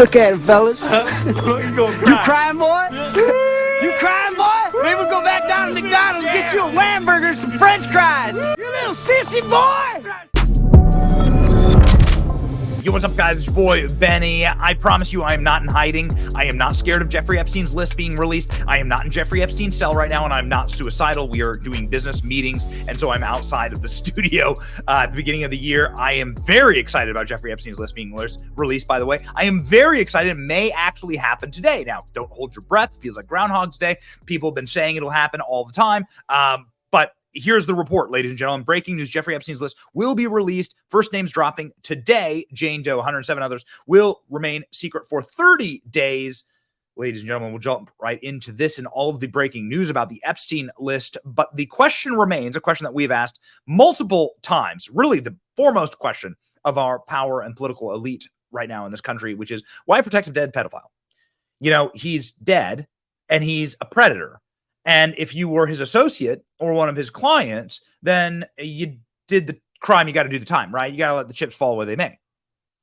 Look at it, fellas. You gonna You crying, boy? You crying, boy? Maybe we'll go back down to McDonald's and get you a lamb burger and some French fries. You little sissy boy! Yo, what's up, guys? It's your boy, Benny. I promise you I am not in hiding. I am not scared of Jeffrey Epstein's list being released. I am not in Jeffrey Epstein's cell right now, and I'm not suicidal. We are doing business meetings, and so I'm outside of the studio at the beginning of the year. I am very excited about Jeffrey Epstein's list being released, by the way. I am very excited. It may actually happen today. Now, don't hold your breath. It feels like Groundhog's Day. People have been saying it'll happen all the time, but here's the report, ladies and gentlemen. Breaking news, Jeffrey Epstein's list will be released. First names dropping today. Jane Doe, 107 others will remain secret for 30 days. Ladies and gentlemen, we'll jump right into this and all of the breaking news about the Epstein list. But the question remains, a question that we've asked multiple times, really the foremost question of our power and political elite right now in this country, which is, why protect a dead pedophile? You know, he's dead and he's a predator. And if you were his associate or one of his clients, then you did the crime, you got to do the time, right? You got to let the chips fall where they may.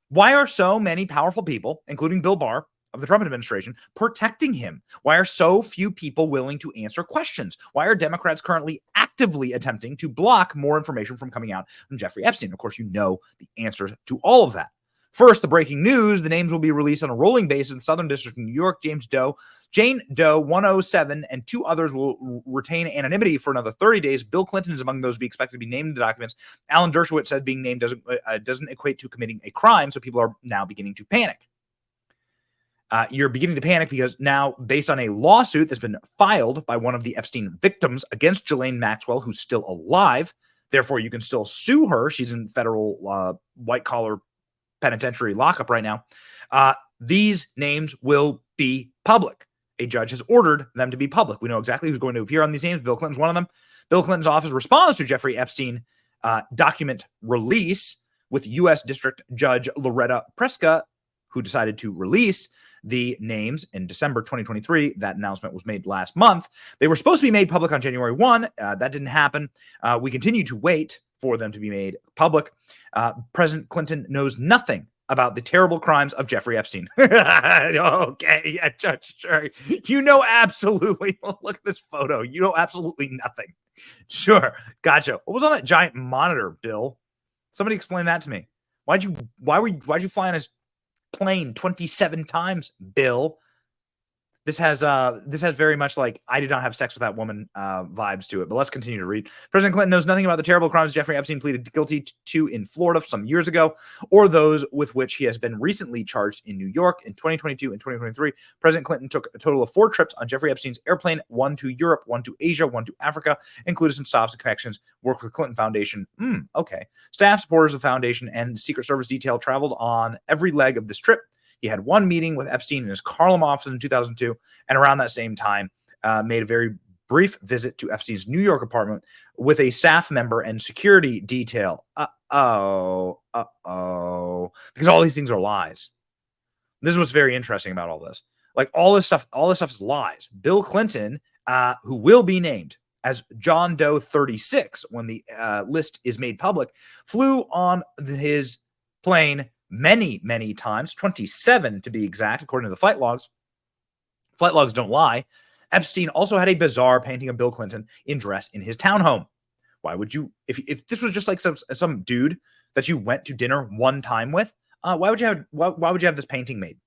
Why are so many powerful people, including Bill Barr of the Trump administration, protecting him? Why are so few people willing to answer questions? Why are Democrats currently actively attempting to block more information from coming out from Jeffrey Epstein? Of course, you know the answers to all of that. First, the breaking news, the names will be released on a rolling basis in the Southern District of New York. Jane Doe, 107, and two others will retain anonymity for another 30 days. Bill Clinton is among those be expected to be named in the documents. Alan Dershowitz said being named doesn't equate to committing a crime, so people are now beginning to panic. You're beginning to panic because now, based on a lawsuit that's been filed by one of the Epstein victims against Ghislaine Maxwell, who's still alive, therefore you can still sue her. She's in federal white-collar penitentiary lockup right now. These names will be public. A judge has ordered them to be public. We know exactly who's going to appear on these names. Bill Clinton's one of them. Bill Clinton's office responds to Jeffrey Epstein document release with U.S. District Judge Loretta Preska, who decided to release the names in December 2023. That announcement was made last month. They were supposed to be made public on January 1. That didn't happen. We continue to wait for them to be made public. President Clinton knows nothing about the terrible crimes of Jeffrey Epstein. Okay, yeah, Judge, sure. You know absolutely, look at this photo. You know absolutely nothing. Sure, gotcha. What was on that giant monitor, Bill? Somebody explain that to me. Why'd you fly on his plane 27 times, Bill? This has very much like I did not have sex with that woman vibes to it. But let's continue to read. President Clinton knows nothing about the terrible crimes Jeffrey Epstein pleaded guilty to in Florida some years ago, or those with which he has been recently charged in New York in 2022 and 2023. President Clinton took a total of 4 trips on Jeffrey Epstein's airplane, 1 to Europe, 1 to Asia, 1 to Africa, included some stops and connections, worked with Clinton Foundation. Okay. Staff, supporters of the foundation, and Secret Service detail traveled on every leg of this trip. He had one meeting with Epstein in his Harlem office in 2002, and around that same time, made a very brief visit to Epstein's New York apartment with a staff member and security detail. Because all these things are lies. This is what's very interesting about all this. Like all this stuff is lies. Bill Clinton, who will be named as John Doe 36 when the list is made public, flew on his plane many times, 27 to be exact, according to the flight logs. Flight logs don't lie. Epstein also had a bizarre painting of Bill Clinton in dress in his townhome. Why would you, if this was just like some dude that you went to dinner one time with, why would you have this painting made?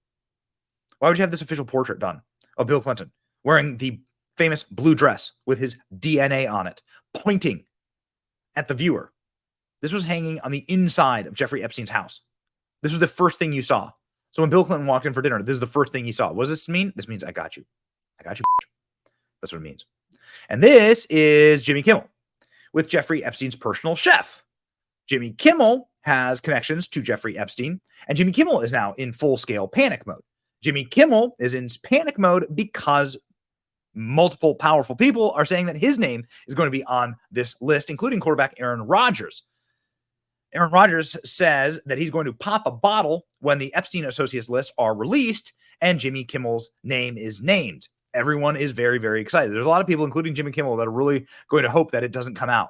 Why would you have this official portrait done of Bill Clinton wearing the famous blue dress with his DNA on it, pointing at the viewer? This was hanging on the inside of Jeffrey Epstein's house. This was the first thing you saw. So when Bill Clinton walked in for dinner, this is the first thing he saw. What does this mean? This means I got you. I got you. That's what it means. And this is Jimmy Kimmel with Jeffrey Epstein's personal chef. Jimmy Kimmel has connections to Jeffrey Epstein, and Jimmy Kimmel is now in full-scale panic mode. Jimmy Kimmel is in panic mode because multiple powerful people are saying that his name is going to be on this list, including quarterback Aaron Rodgers. Aaron Rodgers says that he's going to pop a bottle when the Epstein Associates list are released and Jimmy Kimmel's name is named. Everyone is very, very excited. There's a lot of people, including Jimmy Kimmel, that are really going to hope that it doesn't come out.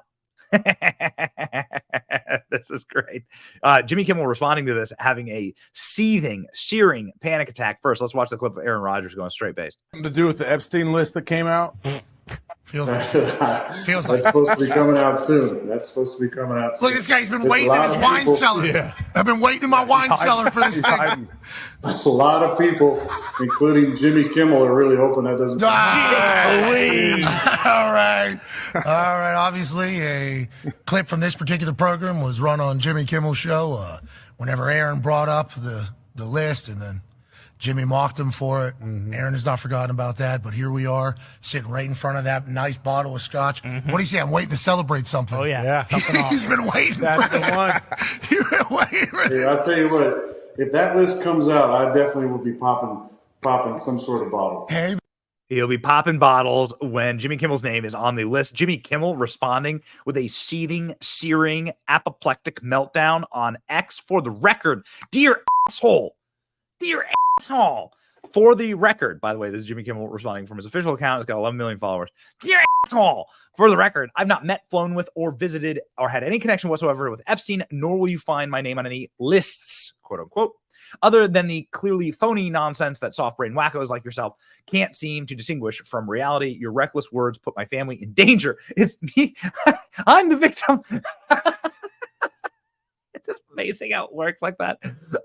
This is great. Jimmy Kimmel responding to this, having a seething, searing panic attack. First, let's watch the clip of Aaron Rodgers going straight base. Something to do with the Epstein list that came out? Feels like That's supposed to be coming out soon. Look, this guy's been waiting in his wine cellar. Yeah. I've been waiting in my wine cellar for this thing. A lot of people, including Jimmy Kimmel, are really hoping that doesn't. All right. Obviously, a clip from this particular program was run on Jimmy Kimmel's show whenever Aaron brought up the list, and then Jimmy mocked him for it. Aaron has not forgotten about that, but here we are, sitting right in front of that nice bottle of scotch. What do you say? I'm waiting to celebrate something. Oh, yeah. He's been waiting That's for the one. He's been waiting for Hey, I'll tell you what, if that list comes out, I definitely will be popping some sort of bottle. Hey, He'll be popping bottles when Jimmy Kimmel's name is on the list. Jimmy Kimmel responding with a seething, searing, apoplectic meltdown on X. For the record, dear asshole, for the record, by the way, this is Jimmy Kimmel responding from his official account. It's got 11 million followers. Dear asshole, for the record, I've not met, flown with, or visited, or had any connection whatsoever with Epstein, nor will you find my name on any lists, quote unquote, other than the clearly phony nonsense that soft-brain wackos like yourself can't seem to distinguish from reality. Your reckless words put my family in danger. It's me. I'm the victim. It's amazing how it works like that. I'm the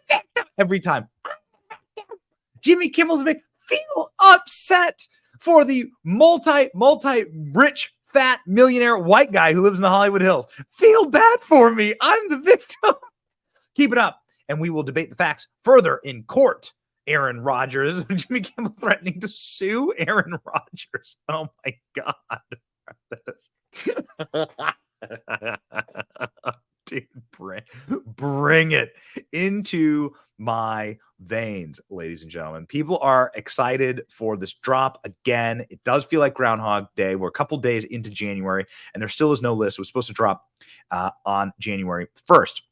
victim every time. I'm the victim. Jimmy Kimmel's a victim. Feel upset for the multi-rich, fat, millionaire white guy who lives in the Hollywood Hills. Feel bad for me. I'm the victim. Keep it up, and we will debate the facts further in court. Aaron Rodgers. Jimmy Kimmel threatening to sue Aaron Rodgers. Oh my God. Dude, bring it into my veins, ladies and gentlemen. People are excited for this drop again. It does feel like Groundhog Day. We're a couple days into January, and there still is no list. It was supposed to drop on January 1st.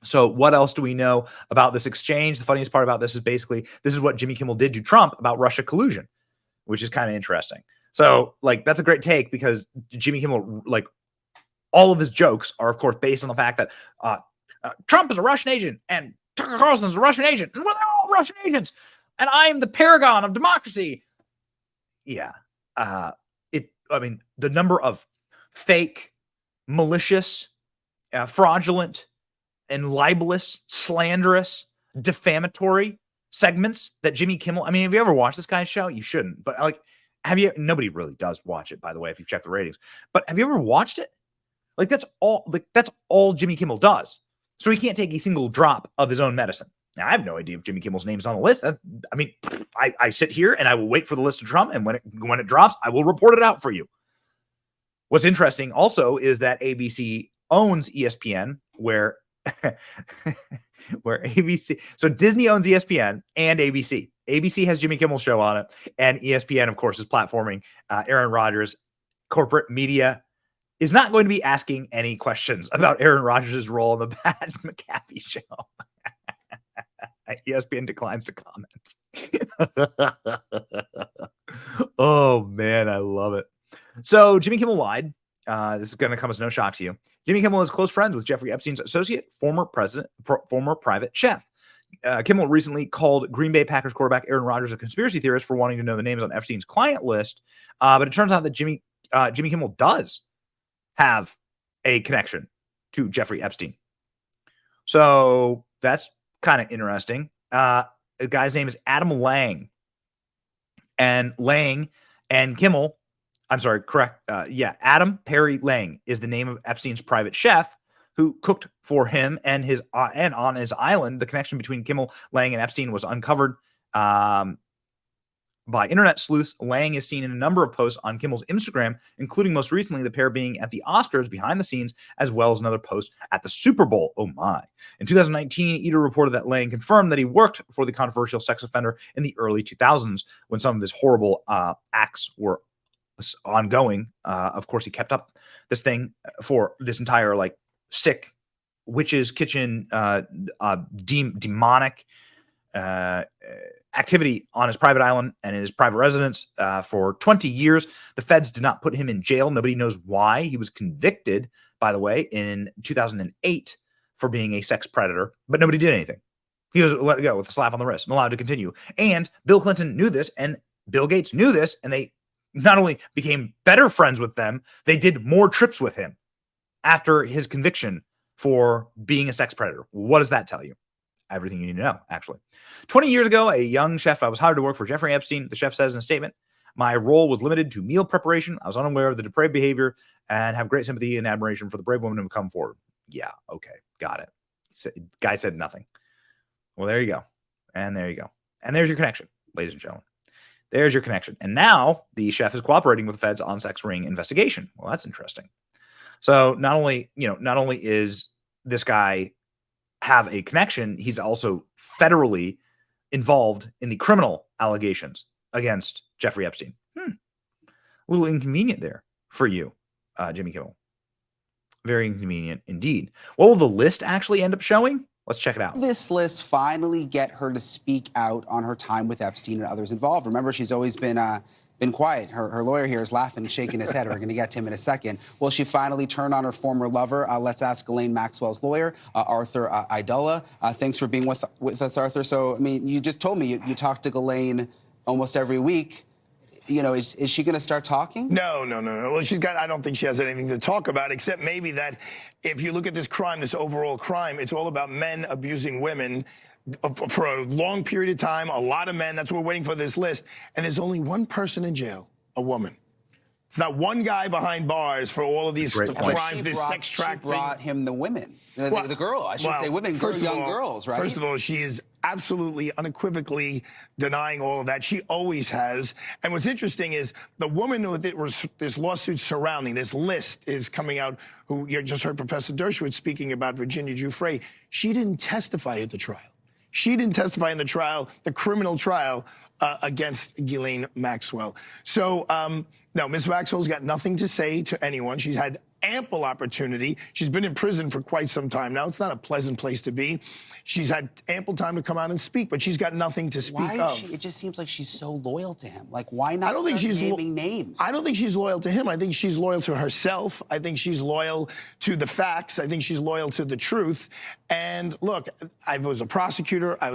So what else do we know about this exchange? The funniest part about this is basically this is what Jimmy Kimmel did to Trump about Russia collusion, which is kind of interesting. So, like, that's a great take because Jimmy Kimmel, like, all of his jokes are, of course, based on the fact that Trump is a Russian agent and Tucker Carlson is a Russian agent, and we're all Russian agents, and I am the paragon of democracy. Yeah. I mean, the number of fake, malicious, fraudulent, and libelous, slanderous, defamatory segments that Jimmy Kimmel, I mean, have you ever watched this guy's show? You shouldn't, but like, nobody really does watch it, by the way, if you've checked the ratings, but have you ever watched it? That's all Jimmy Kimmel does. So he can't take a single drop of his own medicine. Now, I have no idea if Jimmy Kimmel's name is on the list. I sit here and I will wait for the list to Trump, and when it drops, I will report it out for you. What's interesting also is that ABC owns ESPN, where ABC, so Disney owns ESPN and ABC. ABC has Jimmy Kimmel's show on it, and ESPN, of course, is platforming Aaron Rodgers. Corporate media is not going to be asking any questions about Aaron Rodgers' role in the Pat McAfee show. ESPN declines to comment. Oh, man, I love it. So Jimmy Kimmel lied. This is going to come as no shock to you. Jimmy Kimmel is close friends with Jeffrey Epstein's associate, former private chef. Kimmel recently called Green Bay Packers quarterback Aaron Rodgers a conspiracy theorist for wanting to know the names on Epstein's client list. But it turns out that Jimmy Kimmel does have a connection to Jeffrey Epstein. So that's kind of interesting. The guy's name is Adam Lang. And Lang and Kimmel, I'm sorry, correct. Adam Perry Lang is the name of Epstein's private chef who cooked for him and on his island. The connection between Kimmel, Lang, and Epstein was uncovered by internet sleuths. Lang is seen in a number of posts on Kimmel's Instagram, including most recently the pair being at the Oscars behind the scenes, as well as another post at the Super Bowl. Oh my. In 2019, Eater reported that Lang confirmed that he worked for the controversial sex offender in the early 2000s when some of his horrible acts were ongoing. Of course, he kept up this thing for this entire sick witch's kitchen, demonic, activity on his private island and in his private residence for 20 years. The feds did not put him in jail. Nobody knows why. He was convicted, by the way, in 2008 for being a sex predator, but nobody did anything. He was let go with a slap on the wrist and allowed to continue. And Bill Clinton knew this, and Bill Gates knew this, and they not only became better friends with them, they did more trips with him after his conviction for being a sex predator. What does that tell you? Everything you need to know, actually. 20 years ago, a young chef, I was hired to work for Jeffrey Epstein. The chef says in a statement, my role was limited to meal preparation. I was unaware of the depraved behavior and have great sympathy and admiration for the brave women who have come forward. Yeah, okay, got it. Guy said nothing. Well, there you go. And there you go. And there's your connection, ladies and gentlemen. There's your connection. And now the chef is cooperating with the feds on sex ring investigation. Well, that's interesting. So not only is this guy have a connection, he's also federally involved in the criminal allegations against Jeffrey Epstein. A little inconvenient there for you, Jimmy Kimmel. Very inconvenient indeed. What will the list actually end up showing? Let's check it out. This list finally get her to speak out on her time with Epstein and others involved. Remember, she's always been quiet. Her lawyer here is laughing and shaking his head. We're going to get to him in a second. Will she finally turn on her former lover? Let's ask Ghislaine Maxwell's lawyer, Arthur Idola. Thanks for being with us, Arthur. So, I mean, you just told me you talk to Ghislaine almost every week. You know, is she going to start talking? No. Well, I don't think she has anything to talk about, except maybe that if you look at this crime, this overall crime, it's all about men abusing women for a long period of time, a lot of men. That's what we're waiting for this list. And there's only one person in jail, a woman. It's not one guy behind bars for all of these crimes, this sex trafficking. She brought him the women, the girl. I should say women, young girls, right? First of all, she is absolutely unequivocally denying all of that. She always has. And what's interesting is the woman who this lawsuit surrounding, this list is coming out, who you just heard Professor Dershowitz speaking about, Virginia Giuffre. She didn't testify at the trial. She didn't testify in the trial, the criminal trial, against Ghislaine Maxwell. So, no, Ms. Maxwell's got nothing to say to anyone. She's had ample opportunity. She's been in prison for quite some time now. It's not a pleasant place to be. She's had ample time to come out and speak, but she's got nothing to speak of. It just seems like she's so loyal to him. Like, why not start naming names? I don't think she's loyal to him. I think she's loyal to herself. I think she's loyal to the facts. I think she's loyal to the truth. And look, I was a prosecutor. I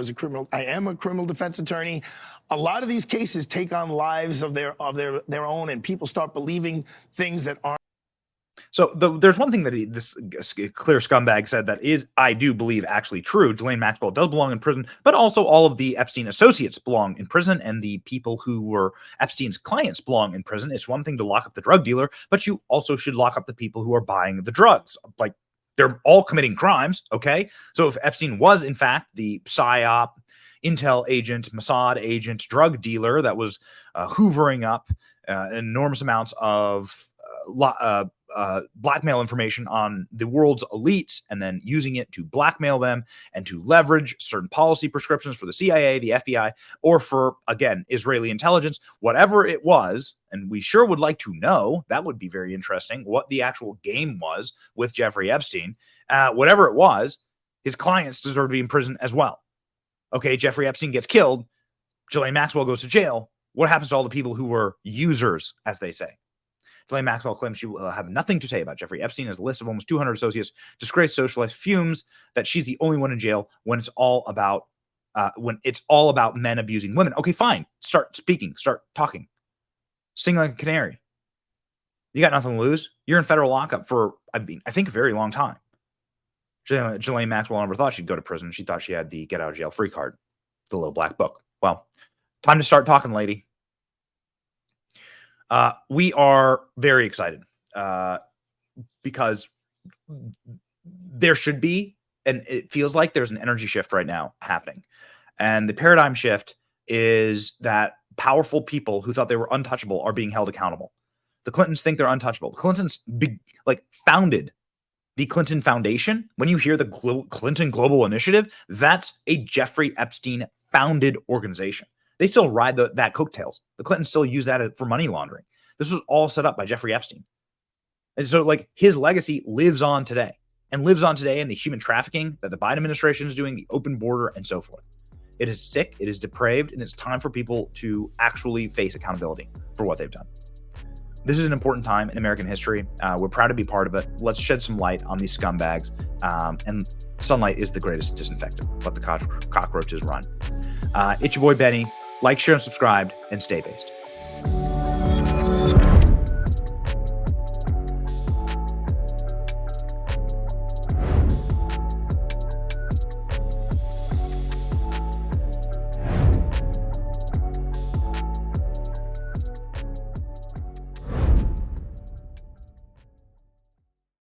am a criminal defense attorney. A lot of these cases take on lives of their own, and people start believing things that aren't. So there's one thing that this clear scumbag said that is, I do believe, actually true. Ghislaine Maxwell does belong in prison, but also all of the Epstein associates belong in prison, and the people who were Epstein's clients belong in prison. It's one thing to lock up the drug dealer, but you also should lock up the people who are buying the drugs. Like, they're all committing crimes, okay? So if Epstein was, in fact, the PSYOP, Intel agent, Mossad agent, drug dealer that was hoovering up enormous amounts of blackmail information on the world's elites and then using it to blackmail them and to leverage certain policy prescriptions for the CIA, the FBI, or for, again, Israeli intelligence, whatever it was. And we sure would like to know, that would be very interesting, what the actual game was with Jeffrey Epstein. Whatever it was, his clients deserve to be in prison as well. Okay, Jeffrey Epstein gets killed. Ghislaine Maxwell goes to jail. What happens to all the people who were users, as they say? Ghislaine Maxwell claims she will have nothing to say about Jeffrey Epstein as a list of almost 200 associates, disgraced socialists, fumes that she's the only one in jail when it's all about men abusing women. Okay, fine. Start speaking. Start talking. Sing like a canary. You got nothing to lose. You're in federal lockup for, I think, a very long time. Ghislaine Maxwell never thought she'd go to prison. She thought she had the get out of jail free card, the little black book. Well, time to start talking, lady. We are very excited because there should be, and it feels like there's an energy shift right now happening. And the paradigm shift is that powerful people who thought they were untouchable are being held accountable. The Clintons think they're untouchable. The Clintons founded the Clinton Foundation. When you hear the Clinton Global Initiative, that's a Jeffrey Epstein founded organization. They still ride that coattails. The Clintons still use that for money laundering. This was all set up by Jeffrey Epstein. And so, his legacy lives on today, and lives on today in the human trafficking that the Biden administration is doing, the open border, and so forth. It is sick, it is depraved, and it's time for people to actually face accountability for what they've done. This is an important time in American history. We're proud to be part of it. Let's shed some light on these scumbags. And sunlight is the greatest disinfectant. Let the cockroaches run. It's your boy Benny. Like, share, and subscribe, and stay based.